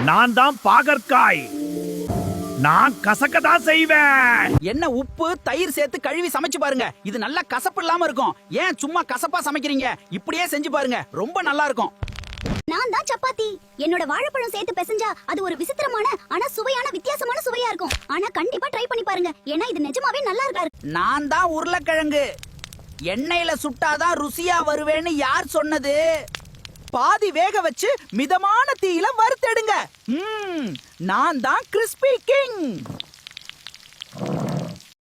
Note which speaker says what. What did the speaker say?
Speaker 1: நான் தான் பாகற்காய். நான் கசக்கதான் செய்வேன்.
Speaker 2: என்ன உப்பு தயிர் சேர்த்து கழுவி சமைச்சு பாருங்க. இது நல்லா கசப்பு இல்லாம இருக்கும். ஏன் சும்மா கசப்பா சமைக்கிறீங்க? இப்படியே செஞ்சு பாருங்க, ரொம்ப நல்லா இருக்கும்.
Speaker 3: நான் தான் சப்பாத்தி. என்னோட வாழைப்பழம் சேர்த்து பிசைஞ்சா அது ஒரு விசித்திரமான ஆனா சுவையான வித்தியாசமான சுவையா இருக்கும். ஆனா கண்டிப்பா ட்ரை பண்ணி பாருங்க, ஏன்னா இது நிஜமாவே நல்லா இருக்காரு.
Speaker 2: நான் தான் உருளைக்கிழங்கு. எண்ணெயில சுட்டாதான் ருசியா வருவேன்னு யார் சொன்னது? பாதி வேக வச்சு மிதமான தீயில வறுத்தெடுங்க. நான் தான் கிறிஸ்பி கிங்.